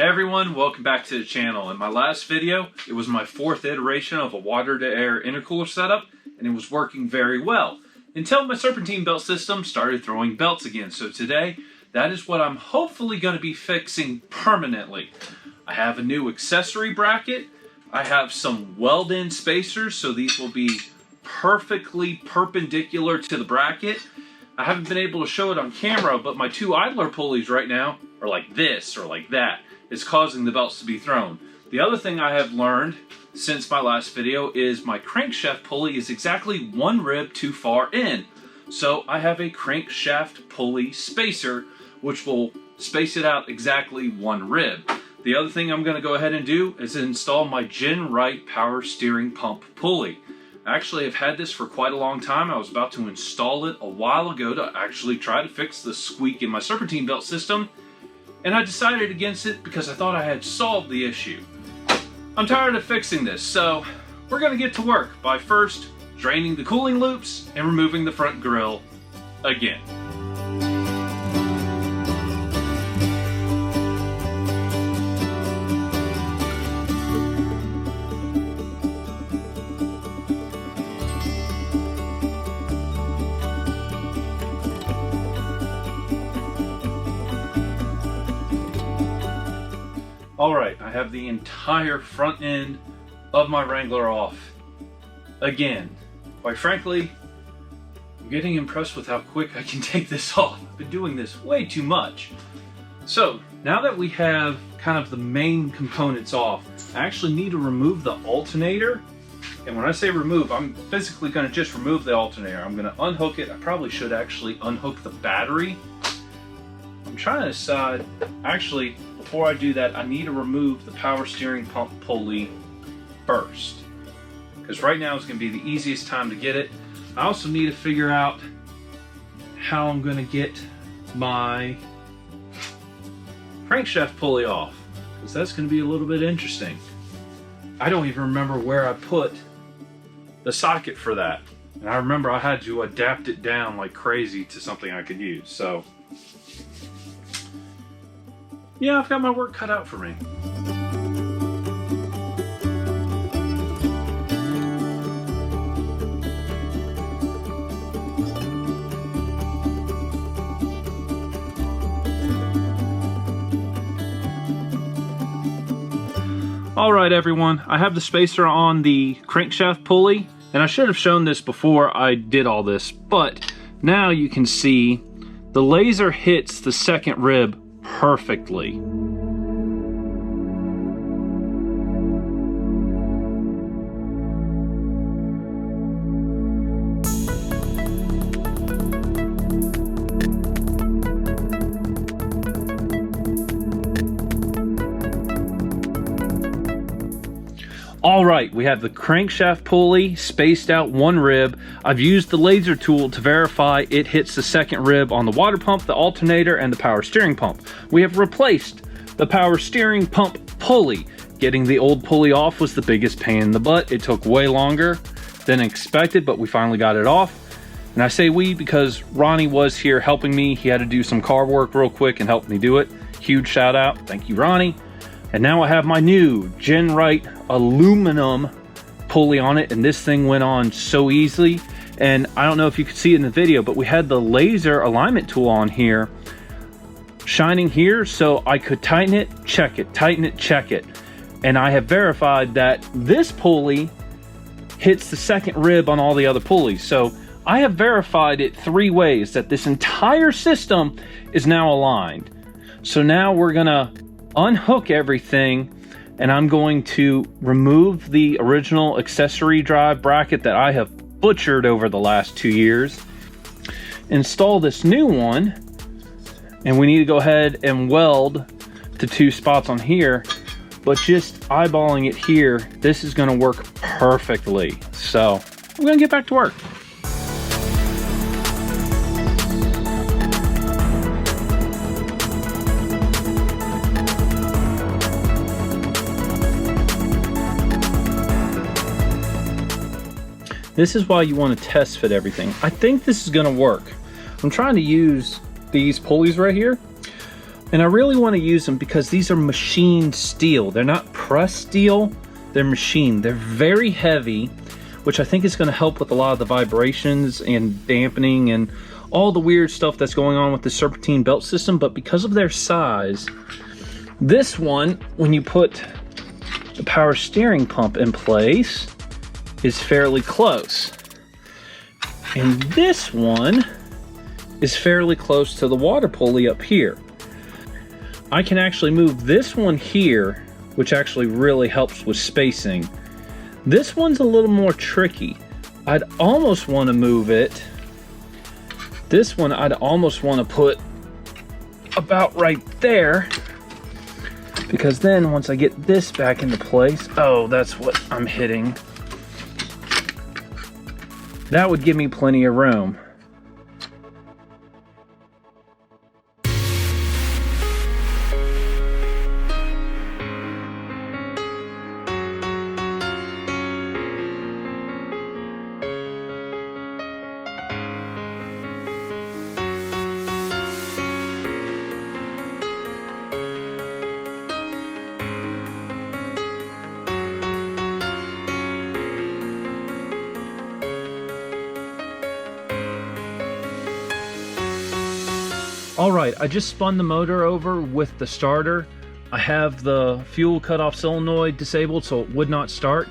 Hey everyone, welcome back to the channel. In my last video, it was my fourth iteration of a water-to-air intercooler setup, and it was working very well until my Serpentine belt system started throwing belts again. So today, that is what I'm hopefully going to be fixing permanently. I have a new accessory bracket. I have some weld-in spacers, so these will be perfectly perpendicular to the bracket. I haven't been able to show it on camera, but my two idler pulleys right now are like this or like that. It's causing the belts to be thrown. The other thing I have learned since my last video is my crankshaft pulley is exactly one rib too far in. So I have a crankshaft pulley spacer, which will space it out exactly one rib. The other thing I'm going to go ahead and do is install my Gen Right power steering pump pulley. Actually, I've had this for quite a long time. I was about to install it a while ago to actually try to fix the squeak in my Serpentine belt system, and I decided against it because I thought I had solved the issue. I'm tired of fixing this, so we're going to get to work by first draining the cooling loops and removing the front grille again. Alright, I have the entire front end of my Wrangler off. Again, quite frankly, I'm getting impressed with how quick I can take this off. I've been doing this way too much. So, now that we have kind of the main components off, I actually need to remove the alternator. And when I say remove, I'm physically going to just remove the alternator. I'm going to unhook it. I probably should actually unhook the battery. I'm trying to decide, actually, before I do that, I need to remove the power steering pump pulley first, because right now is going to be the easiest time to get it. I also need to figure out how I'm going to get my crankshaft pulley off, because that's going to be a little bit interesting. I don't even remember where I put the socket for that, and I remember I had to adapt it down like crazy to something I could use. So yeah, I've got my work cut out for me. Alright everyone, I have the spacer on the crankshaft pulley, and I should have shown this before I did all this, but now you can see the laser hits the second rib perfectly. Alright, we have the crankshaft pulley spaced out one rib. I've used the laser tool to verify it hits the second rib on the water pump, the alternator, and the power steering pump. We have replaced the power steering pump pulley. Getting the old pulley off was the biggest pain in the butt. It took way longer than expected, but we finally got it off. And I say we because Ronnie was here helping me. He had to do some car work real quick and help me do it. Huge shout out. Thank you, Ronnie. And now I have my new Gen Right aluminum pulley on it, and this thing went on so easily. And I don't know if you could see it in the video, but we had the laser alignment tool on here shining here, so I could tighten it, check it, tighten it, check it. And I have verified that this pulley hits the second rib on all the other pulleys. So I have verified it three ways that this entire system is now aligned. So now we're gonna unhook everything, and I'm going to remove the original accessory drive bracket that I have butchered over the last 2 years, install this new one, and we need to go ahead and weld the two spots on here, but just eyeballing it here, this is going to work perfectly. So I'm going to get back to work. This is why you want to test fit everything. I think this is going to work. I'm trying to use these pulleys right here. And I really want to use them because these are machined steel. They're not pressed steel, they're machined. They're very heavy, which I think is going to help with a lot of the vibrations and dampening and all the weird stuff that's going on with the Serpentine belt system. But because of their size, this one, when you put the power steering pump in place, is fairly close. And this one is fairly close to the water pulley up here. I can actually move this one here, which actually really helps with spacing. This one's a little more tricky. I'd almost want to move it. This one I'd almost want to put about right there, because then once I get this back into place, oh, that's what I'm hitting. That would give me plenty of room. All right, I just spun the motor over with the starter. I have the fuel cutoff solenoid disabled, so it would not start.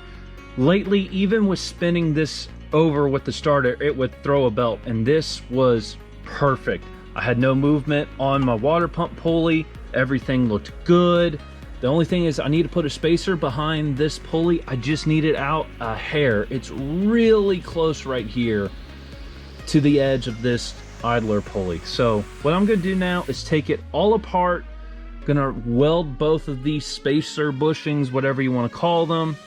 Lately, even with spinning this over with the starter, it would throw a belt, and this was perfect. I had no movement on my water pump pulley. Everything looked good. The only thing is I need to put a spacer behind this pulley. I just need it out a hair. It's really close right here to the edge of this idler pulley. So what I'm going to do now is take it all apart. I'm going to weld both of these spacer bushings, whatever you want to call them,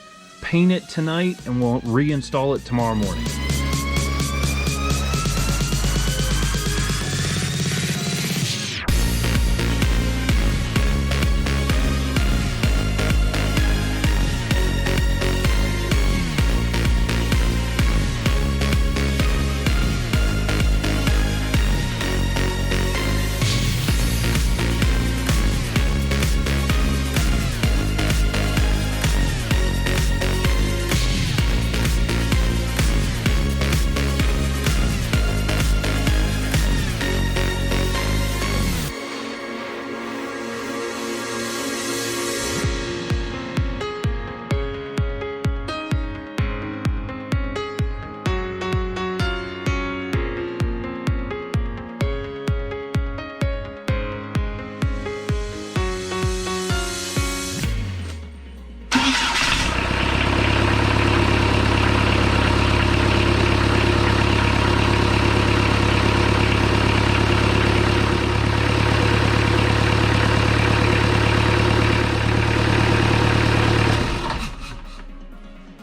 paint it tonight, and we'll reinstall it tomorrow morning.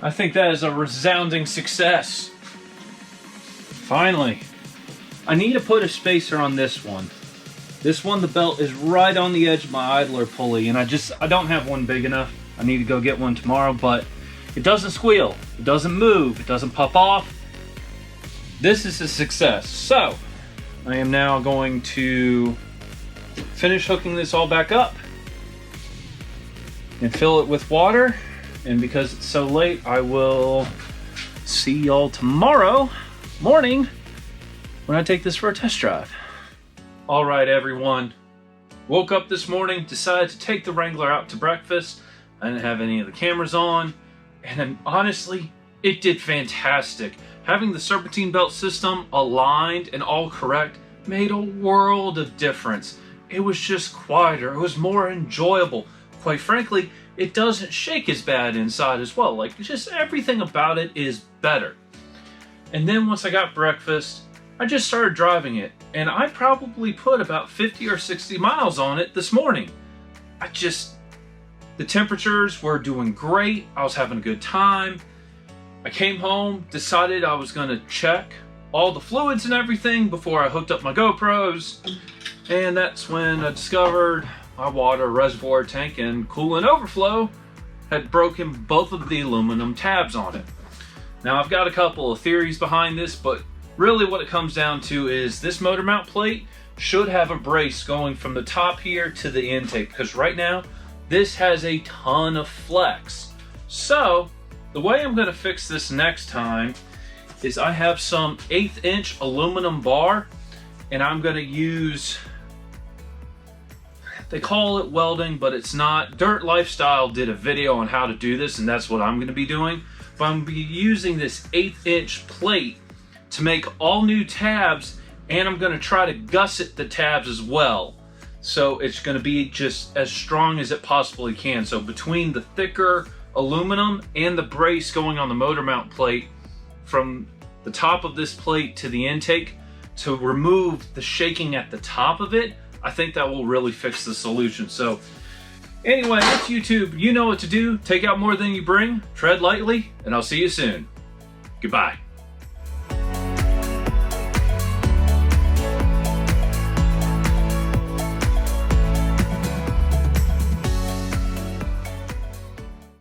I think that is a resounding success. Finally. I need to put a spacer on this one. This one, the belt is right on the edge of my idler pulley, and I don't have one big enough. I need to go get one tomorrow, but it doesn't squeal, it doesn't move, it doesn't pop off. This is a success. So, I am now going to finish hooking this all back up and fill it with water. And because it's so late, I will see y'all tomorrow morning when I take this for a test drive. All right, everyone. Woke up this morning, decided to take the Wrangler out to breakfast. I didn't have any of the cameras on, and honestly, it did fantastic. Having the Serpentine belt system aligned and all correct made a world of difference. It was just quieter, it was more enjoyable. Quite frankly, it doesn't shake as bad inside as well. Like, just everything about it is better. And then once I got breakfast, I just started driving it, and I probably put about 50 or 60 miles on it this morning. The temperatures were doing great. I was having a good time. I came home, decided I was gonna check all the fluids and everything before I hooked up my GoPros. And that's when I discovered my water reservoir tank and coolant overflow had broken both of the aluminum tabs on it. Now, I've got a couple of theories behind this, but really what it comes down to is this motor mount plate should have a brace going from the top here to the intake, because right now this has a ton of flex. So the way I'm going to fix this next time is I have some 1/8 inch aluminum bar, and I'm going to use, they call it welding, but it's not. Dirt Lifestyle did a video on how to do this, and that's what I'm going to be doing. But I'm going to be using this 1/8 inch plate to make all new tabs, and I'm going to try to gusset the tabs as well. So it's going to be just as strong as it possibly can. So between the thicker aluminum and the brace going on the motor mount plate, from the top of this plate to the intake, to remove the shaking at the top of it, I think that will really fix the solution. So anyway, that's YouTube. You know what to do. Take out more than you bring, tread lightly, and I'll see you soon. Goodbye.